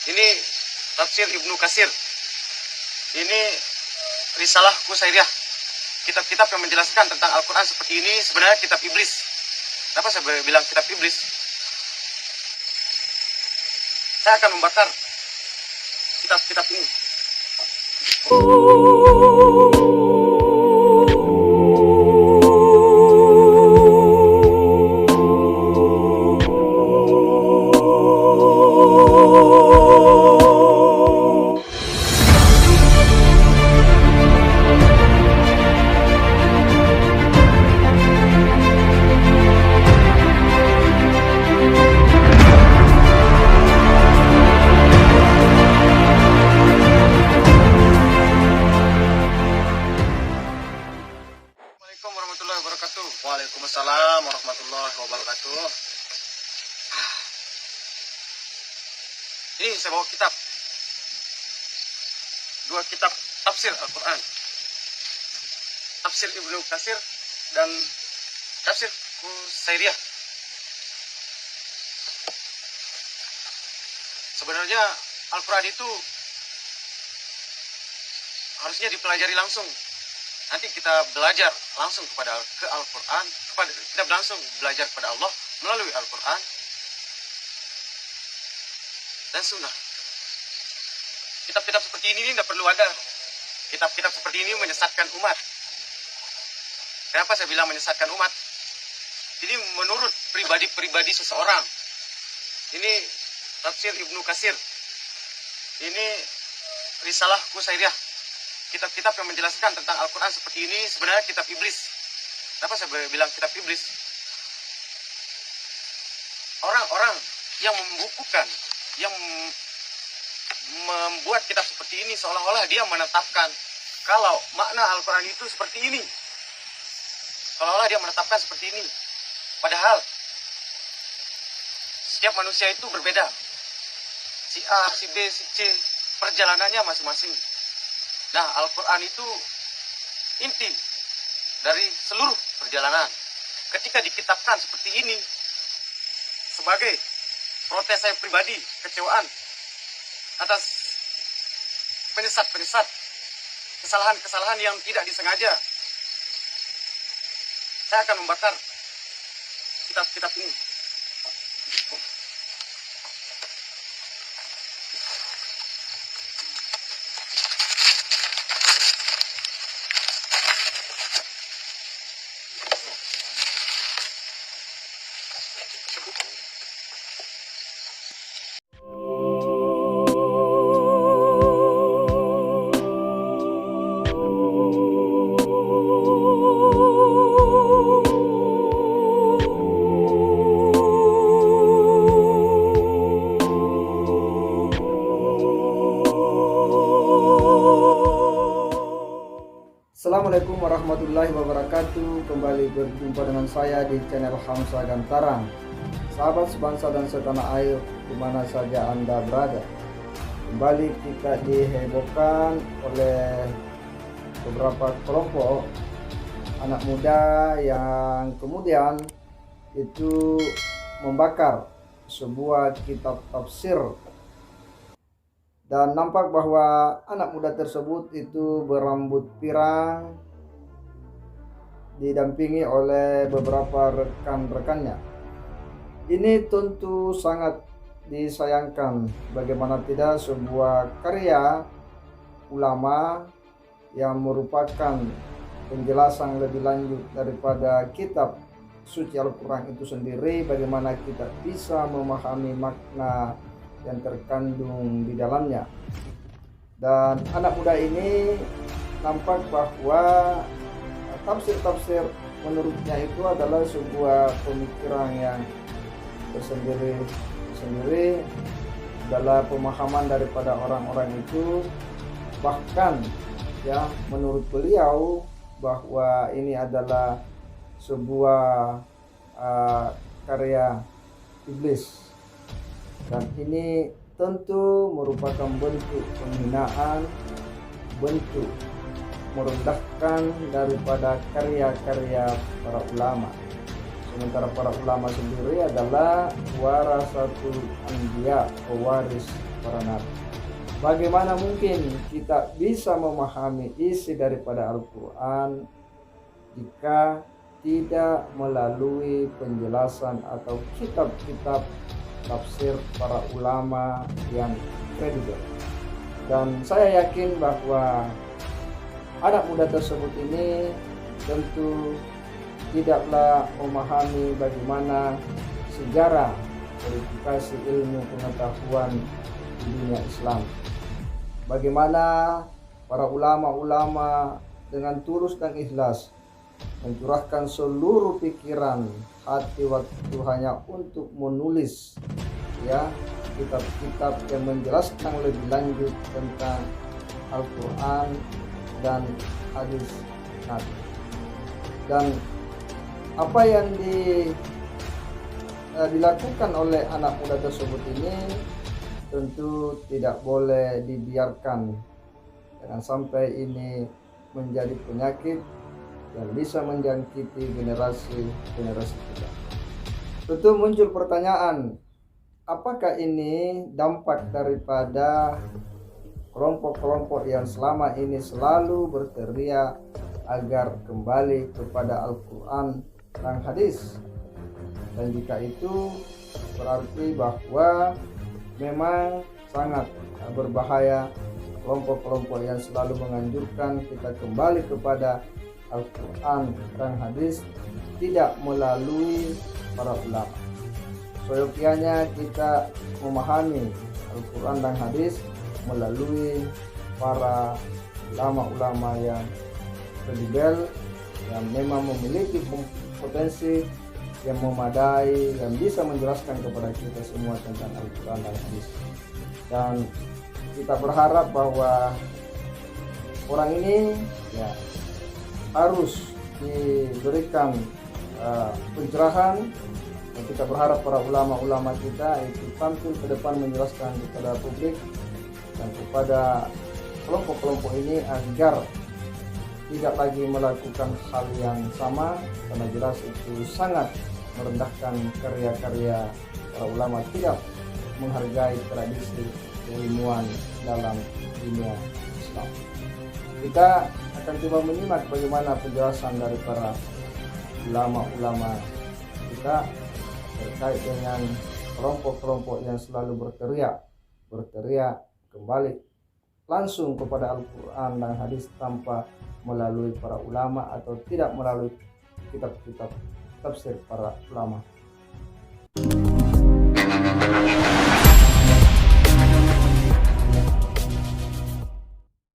Ini tafsir Ibnu Katsir. Ini risalah Qusairiyah. Kitab-kitab yang menjelaskan tentang Al-Quran seperti ini sebenarnya kitab iblis. Kenapa saya bilang kitab iblis? Saya akan membakar kitab-kitab ini. Waalaikumsalam warahmatullahi wabarakatuh. Ini saya bawa kitab. Dua kitab tafsir Al-Quran. Tafsir Ibnu Katsir dan tafsir Qusairiyah. Sebenarnya Al-Quran itu harusnya dipelajari langsung. Nanti kita belajar langsung ke Al-Quran, kita langsung belajar kepada Allah melalui Al-Quran dan Sunnah. Kitab-kitab seperti ini tidak perlu ada. Kitab-kitab seperti ini menyesatkan umat. Kenapa saya bilang menyesatkan umat? Ini menurut pribadi-pribadi seseorang. Ini tafsir Ibnu Katsir. Ini risalah Qusairiyah. Kitab-kitab yang menjelaskan tentang Al-Quran seperti ini sebenarnya kitab iblis. Kenapa saya bilang kitab iblis? Orang-orang yang membukukan, yang membuat kitab seperti ini seolah-olah dia menetapkan kalau makna Al-Quran itu seperti ini. Seolah-olah dia menetapkan seperti ini. Padahal setiap manusia itu berbeda. Si A, si B, si C, perjalanannya masing-masing. Nah, Al-Quran itu inti dari seluruh perjalanan. Ketika dikitabkan seperti ini, sebagai protes saya pribadi, kecewaan atas penyesat-penyesat, kesalahan-kesalahan yang tidak disengaja, saya akan membakar kitab-kitab ini. Assalamualaikum warahmatullahi wabarakatuh. Kembali berjumpa dengan saya di channel Hamzah Gantarang. Sahabat sebangsa dan setanah air dimana saja Anda berada, kembali kita dihebohkan oleh beberapa kelompok anak muda yang kemudian itu membakar sebuah kitab tafsir. Dan nampak bahwa anak muda tersebut itu berambut pirang, didampingi oleh beberapa rekan-rekannya. Ini tentu sangat disayangkan, bagaimana tidak sebuah karya ulama yang merupakan penjelasan lebih lanjut daripada kitab suci Al-Quran itu sendiri, bagaimana kita bisa memahami makna yang terkandung di dalamnya. Dan anak muda ini nampak bahwa tafsir-tafsir menurutnya itu adalah sebuah pemikiran yang tersendiri adalah pemahaman daripada orang-orang itu. Bahkan ya, menurut beliau bahwa ini adalah sebuah karya iblis. Dan ini tentu merupakan bentuk penghinaan, bentuk merendahkan daripada karya-karya para ulama. Sementara para ulama sendiri adalah warasatul anbiya, pewaris para nabi. Bagaimana mungkin kita bisa memahami isi daripada Al-Quran jika tidak melalui penjelasan atau kitab-kitab tafsir para ulama yang kredibel? Dan saya yakin bahwa anak muda tersebut ini tentu tidaklah memahami bagaimana sejarah verifikasi ilmu pengetahuan di dunia Islam. Bagaimana para ulama-ulama dengan tulus dan ikhlas mencurahkan seluruh pikiran, hati, waktu hanya untuk menulis kitab-kitab yang menjelaskan lebih lanjut tentang Al-Quran dan hadis Nabi. Dan apa yang dilakukan oleh anak muda tersebut ini tentu tidak boleh dibiarkan. Jangan sampai ini menjadi penyakit yang bisa menjangkiti generasi kita. Tentu muncul pertanyaan, apakah ini dampak daripada kelompok-kelompok yang selama ini selalu berteriak agar kembali kepada Al-Quran dan hadis? Dan jika itu berarti bahwa memang sangat berbahaya kelompok-kelompok yang selalu menganjurkan kita kembali kepada Al-Quran dan hadis tidak melalui para ulama. Seyogianya kita memahami Al-Quran dan hadis melalui para ulama-ulama yang kredibel, yang memang memiliki potensi yang memadai, yang bisa menjelaskan kepada kita semua tentang Al-Quran dan hadis. Dan kita berharap bahwa orang ini harus diberikan pencerahan, dan kita berharap para ulama-ulama kita itu tampil ke depan menjelaskan kepada publik dan kepada kelompok-kelompok ini agar tidak lagi melakukan hal yang sama, karena jelas itu sangat merendahkan karya-karya para ulama, tidak menghargai tradisi keilmuan dalam dunia Islam. Kita akan coba menyimak bagaimana penjelasan dari para ulama-ulama kita terkait dengan kelompok-kelompok yang selalu berteriak kembali langsung kepada Al-Quran dan hadis tanpa melalui para ulama atau tidak melalui kitab-kitab tafsir para ulama.